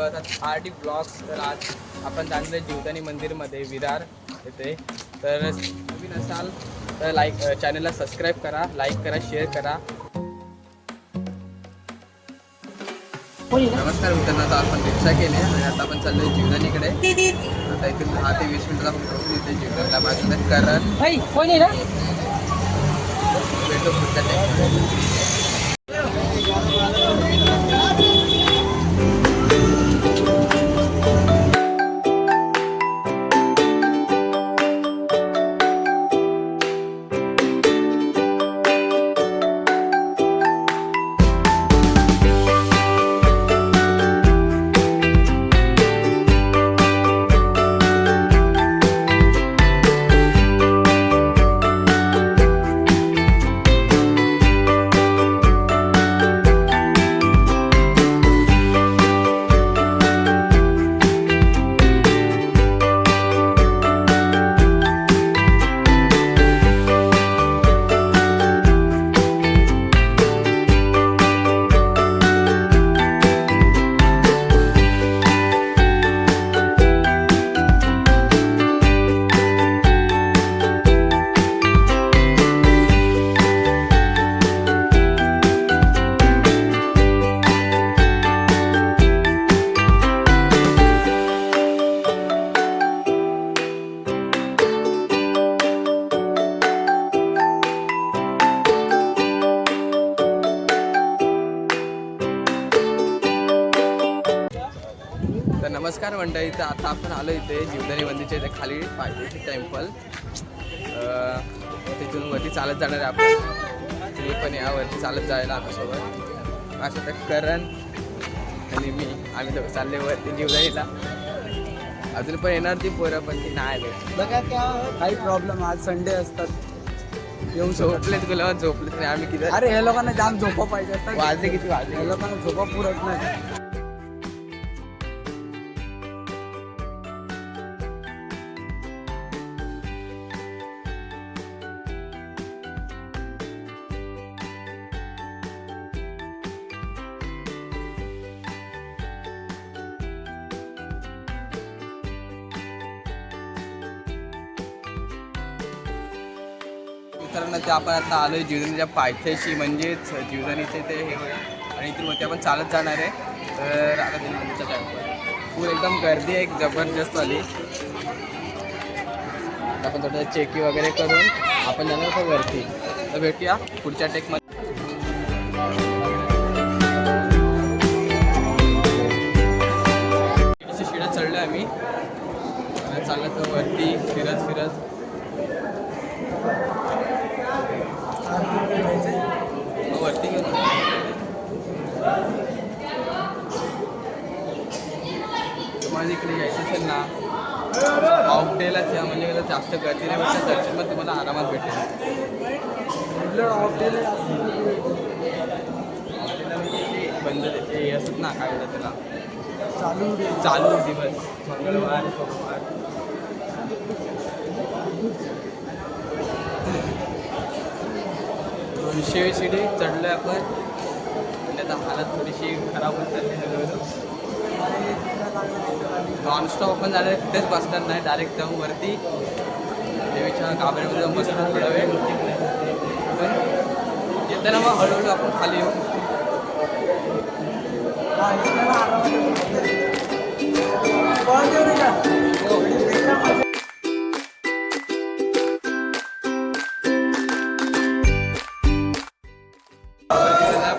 RD blogs. तर आज आपण जाणार जीवदानी मंदिरमध्ये विरार येथे. तर नवीन असाल तर चॅनलला सबस्क्राईब करा, लाईक करा, शेअर करा. नमस्कार मित्रांनो, आता आपण रिक्षा केली आणि आता आपण चाललोय जीवदानीकडे. आता इथून 10 ते 20 मिनिटाचा प्रोसेस इथे जीवदानीला माझं कारण भेटतो पुढच्या टाईम. तर नमस्कार मंडळी. तर आता आपण आलो इथे जीवदानी मंदिरच्या इथे खाली पायथ्याशी टेम्पल. तिथून वरती चालत जाणार आहे आपण. मी पण यावरती चालत जायला आता सोबत असं तर करण आणि मी आम्ही दोघं चालले वरती जीवदानीला. अजून पण येणार ती पोरं, पण ती नाही आले. बघा क्या काही प्रॉब्लेम, आज संडे असतात येऊन झोपलेत गुलाबात झोपलेत नाही आम्ही किती. अरे हे लोकांना जाम झोपा पाहिजे असतात. वाजले किती वाजले, हे लोकांना झोपा पुरत नाही. मित्रांनो, ते आपण आता आलोय जीवदानीच्या पायथ्याशी, म्हणजेच जीवदानीचे ते हे होय. आणि इथून वरती आपण चालत जाणार आहे. तर आता मंदिरच्या टाईमवर फुल एकदम गर्दी आहे, एक जबरदस्त आली. आपण थोडं चेकी वगैरे करून आपण जाणार तर वरती. तर भेटूया पुढच्या टेकमध्ये. शिड्या चढलो आम्ही, चालत वरती फिरत फिरत. वरती गेलो तुम्हाला इकडे यायचं असेल ना ऑफ डेलाच या, म्हणजे जास्त गर्दी नाही भेटत. दर्शन पण तुम्हाला आरामात भेटेल. ऑफ डेला म्हणजे बंद त्याचे हे असत ना, काय होतं त्याला, चालू दिवस मंगळवार सोमवार. शिडी चढलोय आपण. आता हालत थोडीशी खराब होत चालली हळूहळू. नॉनस्टॉप आपण झालं तिथेच बसणार नाही, डायरेक्ट जाऊन वरती देवीच्या गाभाऱ्यामध्ये जाऊन बसणार थोडा वेळ. पण येताना मग हळूहळू आपण खाली येऊ.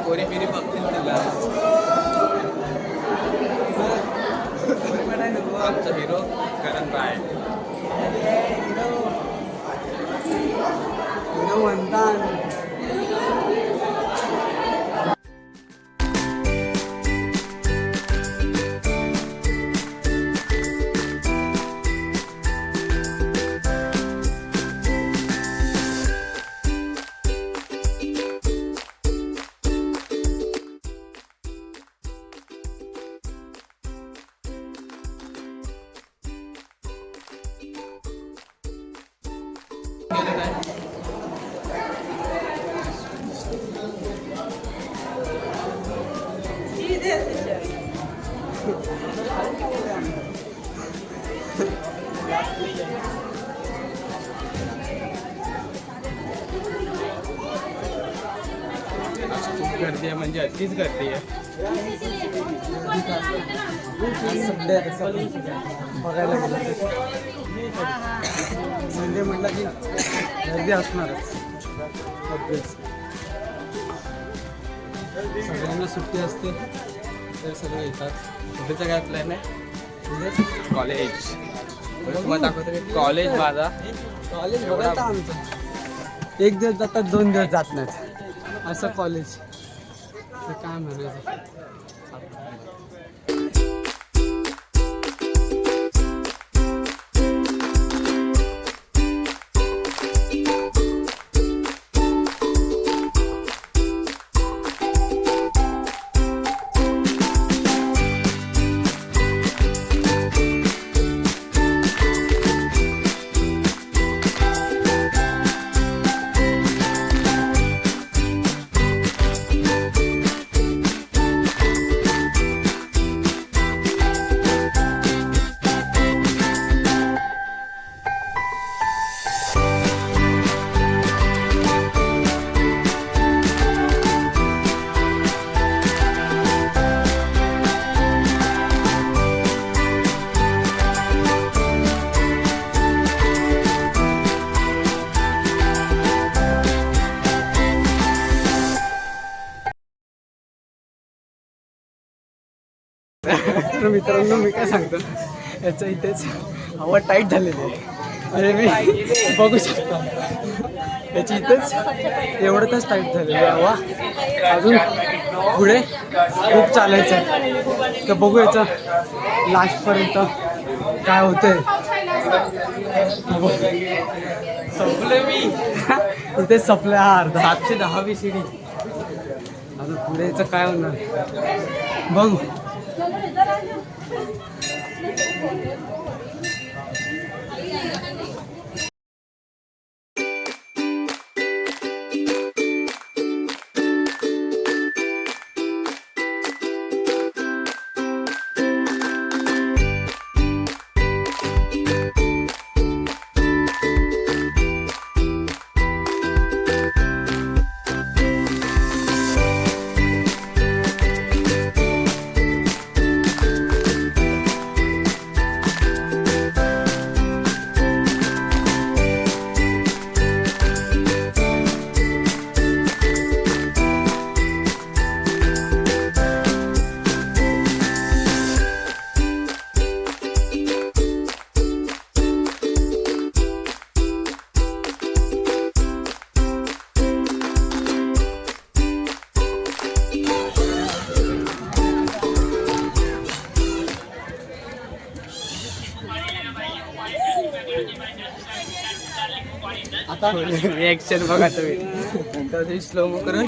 पोरी बिरी बघतील तिला. आमचा हिरो करण बाय. हिरो म्हणतात. खूप गर्दी आहे म्हणजे अतिच गर्दी आहे. सध्या बघायला गेलं संडे म्हटलं की गर्दी असणारच. सगळ्यांना सुट्टी असते तर सगळे येतात. पुढेचं काय प्लॅन आहे? कॉलेज. तुम्हाला दाखवतो की कॉलेज माझा कॉलेज बघा आमचं 1 दिवस जातात 2 दिवस जात नाहीत असं कॉलेज. ते काय म्हणायचं. तर मित्रांनो मी काय सांगतो याच्या इथेच हवा टाईट झालेली आहे. अरे मी बघू शकतो याची इथेच एवढंच टाईट झालेली आहे हवा. अजून पुढे खूप चालायचं आहे तर बघू याचं लास्टपर्यंत काय होतंय. संपलं मी. इथेच संपलं हा अर्धा. 710वी सीडी. अजून पुढे याचं काय होणार बघू. आता रिॲक्शन बघा तुम्ही. नंतर स्लो मो करून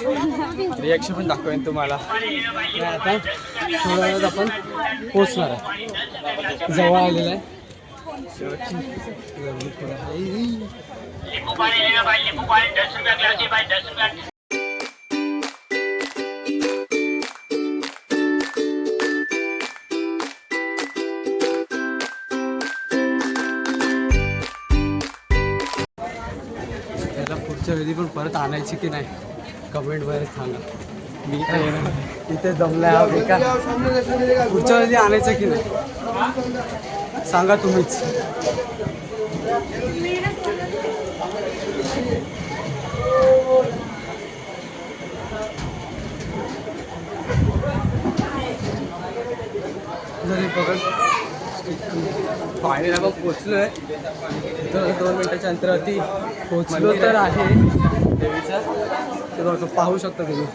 रिॲक्शन पण दाखवेन तुम्हाला. आता थोड्या वेळात आपण पोचणार आहे. जवळ आलेलं आहे. त्याला पुढच्या वेळी पण परत आणायची की नाही कमेंटमध्ये सांगा. मी काय इथे जमलाय हा बेकार. पुढच्या वेळी आणायचं की नाही सांगा तुम्हीच. जरी बघत फायनल आपण पोचलोय. 2 मिनिटाच्या अंतरावरती पोचलो तर आहे देवीचा. तर पाहू शकता तुम्ही.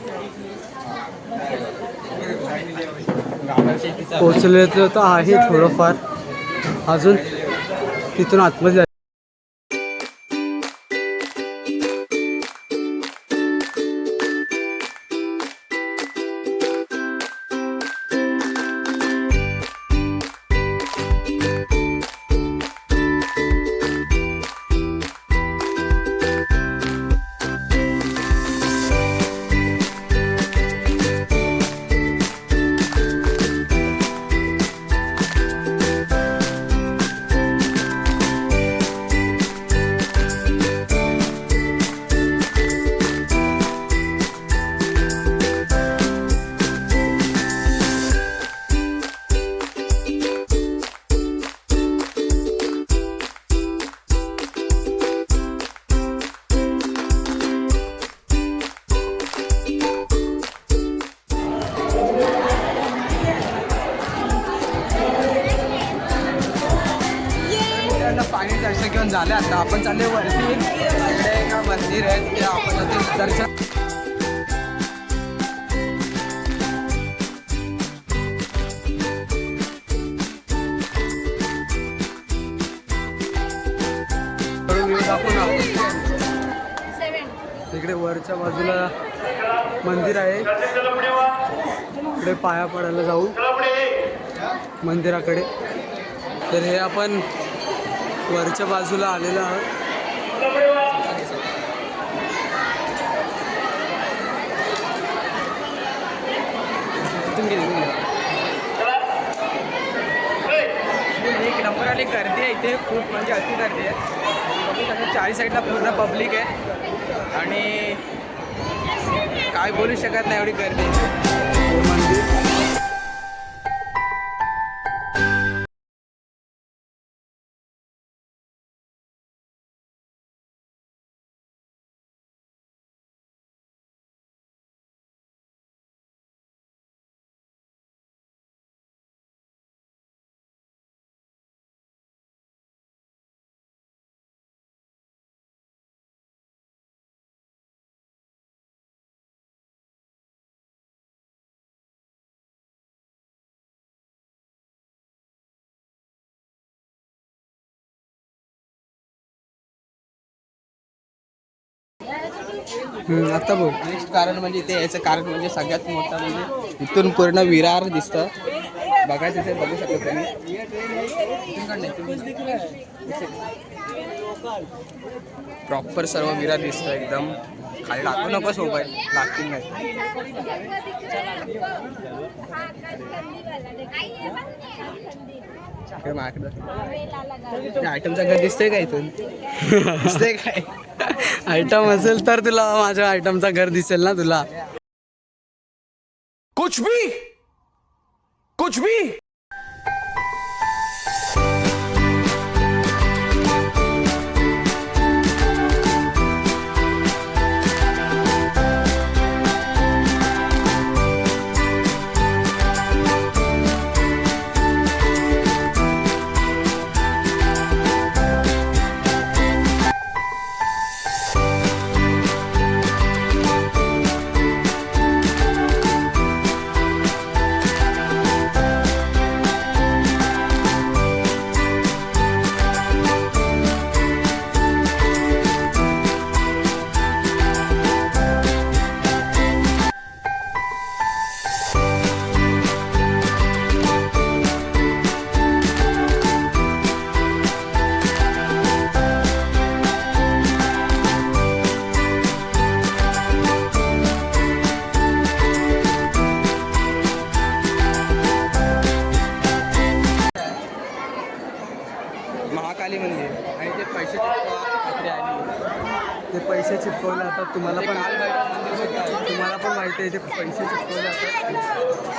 पोचले तर आहे थोडंफार अजून तिथून आतमध्ये. पाणी दर्शन घेऊन झालं. आता आपण चालले वरती. इकडे एक मंदिर आहे ते आपण आता दर्शन. तिकडे वरच्या बाजूला मंदिर आहे. इकडे पाया पडायला जाऊ मंदिराकडे. तर हे आपण वरच्या बाजूला आलेलो आहोत. एक नंबर आली गर्दी आहे इथे खूप, म्हणजे अति गर्दी आहे. चारी साईडला पूर्ण पब्लिक आहे आणि काय बोलू शकत नाही एवढी गर्दी आहे. मंदिर आता बोल. नेक्स्ट कारण म्हणजे इथे याचं कारण म्हणजे सगळ्यात मोठं म्हणजे इथून पूर्ण विरार दिसतं. बघायचं ते बघू शकतो तुम्ही. प्रॉपर सर्व विरार दिसतं एकदम. खाली टाकू नकोस मोबाईल, लागतील नाही. माझ्याकडं आयटमचं घर दिसतंय का इथून? दिसतंय काय आयटम असेल तर तुला माझ्या आयटमचा घर दिसेल ना तुला. कुछ भी महाकाली मंदिर आणि ते पैसे चिपकवले आली. ते पैसे चिपकवले जातात. तुम्हाला पण मंदिर सुद्धा आहे. तुम्हाला पण माहिती आहे ते पैसे चिपकवले जातात.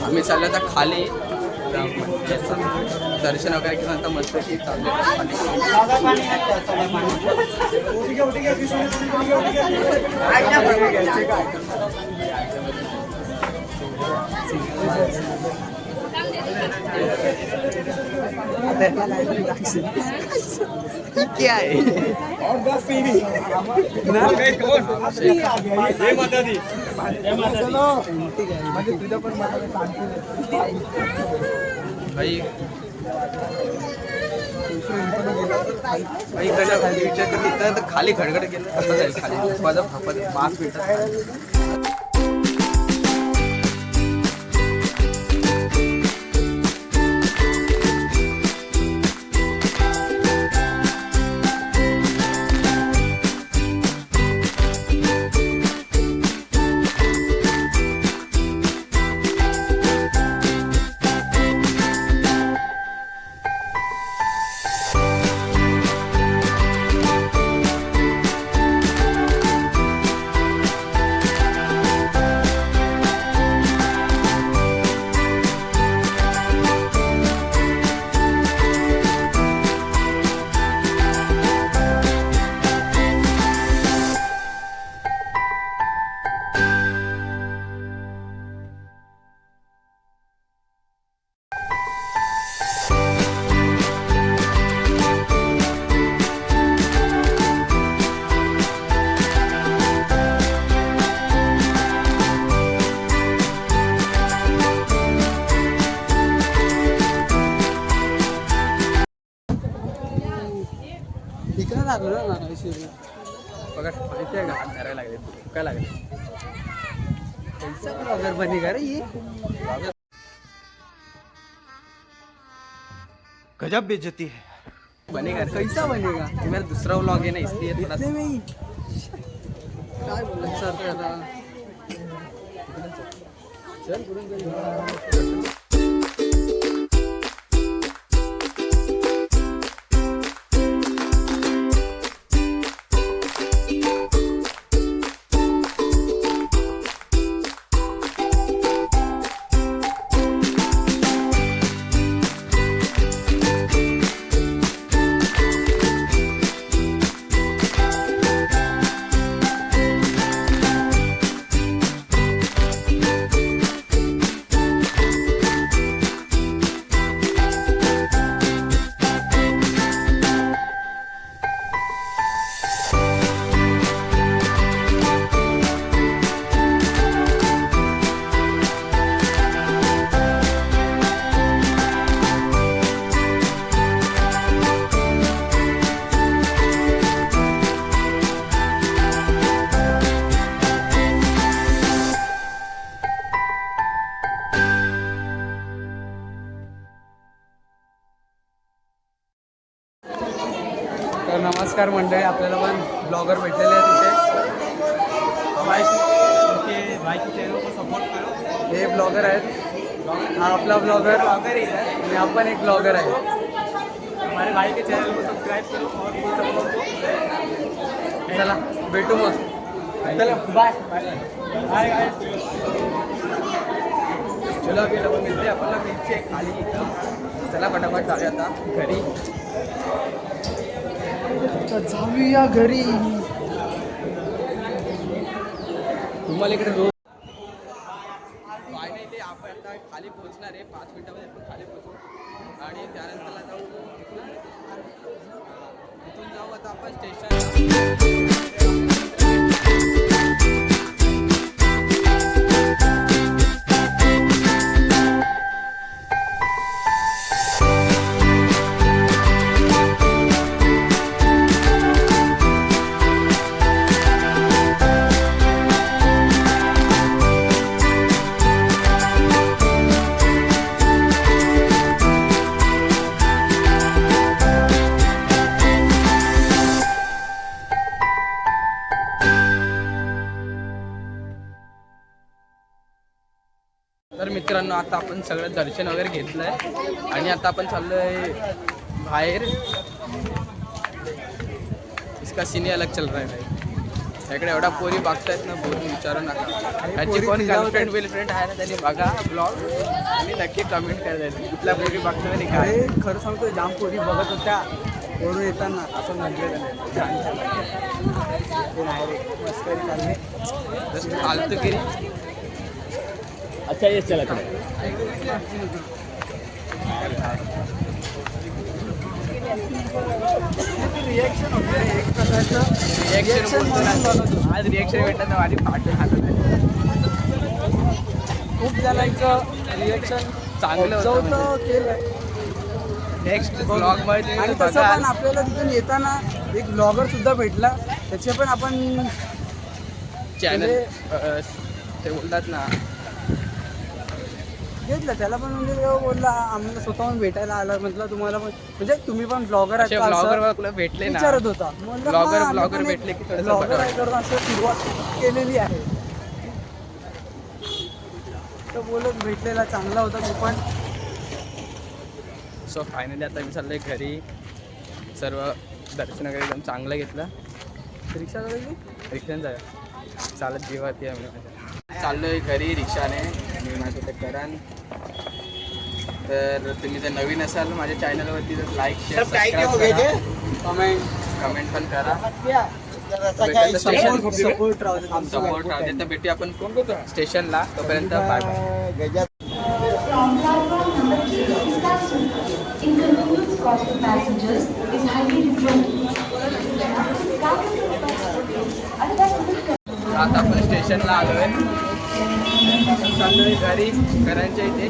आम्ही चाललो आता खाली दर्शन वगैरे केलं नंतर मस्त की चालले क्या है भाई विचार तिथं तर खाली खडखड गेलं कसं जाईल खाली माझं 5 मिनिटं इकडे लागलं ना बघा इथे आहे का हात धरायला लागले काय लागले कैसा ब्लॉगर बनेगा रे ये गजब बेइज्जती है। बनेगा कैसा बनेगा मेरा दूसरा व्लॉग है ना इसलिए थोड़ा इतने में ही काय बोलायचं सर आता चल पुढून जाऊ. तर नमस्कार मंडळी, आपल्याला पण ब्लॉगर भेटलेले आहेत तिथे. हे ब्लॉगर आहेत, हा आपला ब्लॉगर आणि आपण एक ब्लॉगर आहे. हमारे भाई के चैनल को सब्सक्राइब करो और फुल सपोर्ट दो. चला भेटू मग. चलो बाय बाय बाय. चलो अभी लोग मिलते हैं आपल्याला नीचे खाली. चला फटाफट जाऊया आता घरी. जाऊया घरी. तुम्हाला इकडे रोज फायनली आपण आता खाली पोहोचणार आहे. 5 मिनिटामध्ये आपण खाली पोहोचू आणि त्यानंतर जाऊ इथून जाऊ आता आपण स्टेशन. तर मित्रांनो, आता आपण सगळं दर्शन वगैरे घेतलंय आणि आता आपण चाललोय बाहेर. इसका सीन ही अलग चल रहा है भाई. इकडे एवढा पोरी बघतायत ना बोलून विचारू नका. ह्याची पोरी कोण फिजावतात. गर्लफ्रेंड विलफ्रेंड आहे ना त्यांनी बघा ब्लॉग आणि नक्की कमेंट करायचं कुठल्या पोरी बघता नाही काय. अरे खरं सांगतो जाम पोरी बघत होत्या वरून येताना असं म्हटलेलं ते नाही रे मस्करी चालली. जस्ट फालतूगिरी. अच्छा ये चला रिएक्शन होते एक प्रकारचं रिएक्शन बोलतो ना आज रिएक्शन भेटलं तर माझी फाटून हातात आहे. खूप जणांचं रिएक्शन चांगलं होतं होतं केलं नेक्स्ट ब्लॉग मध्ये आणि तुम्ही तसं बघाल. पण आपल्याला तिथून येताना एक ब्लॉगर सुद्धा भेटला त्याचे पण आपण चॅनल ते बोलतात ना घेतलं त्याला पण म्हणजे तेव्हा बोलला आम्हाला स्वतःहून भेटायला आला म्हटलं तुम्हाला पण म्हणजे तुम्ही पण ब्लॉगर असे ब्लॉगर भेटले ना विचारत होता ब्लॉगर भेटले की थोडंसं बरं ब्लॉगर करून असं सुरुवात केलेली आहे तर बोलत भेटलेला चांगला होता तो पण. सो फायनली आता मी चाललोय घरी. सर्व दर्शन वगैरे एकदम चांगलं घेतलं. रिक्षा करायची रिक्षाने जाऊया चालत जीवात आहे मी. चाललोय घरी रिक्षाने मी माझं ते करण. तर तुम्ही जर नवीन असाल माझ्या चॅनलवरती तर लाईक शेअर कमेंट पण करा. सपोर्ट राहू सपोर्ट राहते तर भेटू आपण स्टेशनला. तोपर्यंत bye bye. Inconvenience caused to passengers is highly regretted. आता आपण स्टेशनला आलोय. चाललोय घरी करणच्या इथे.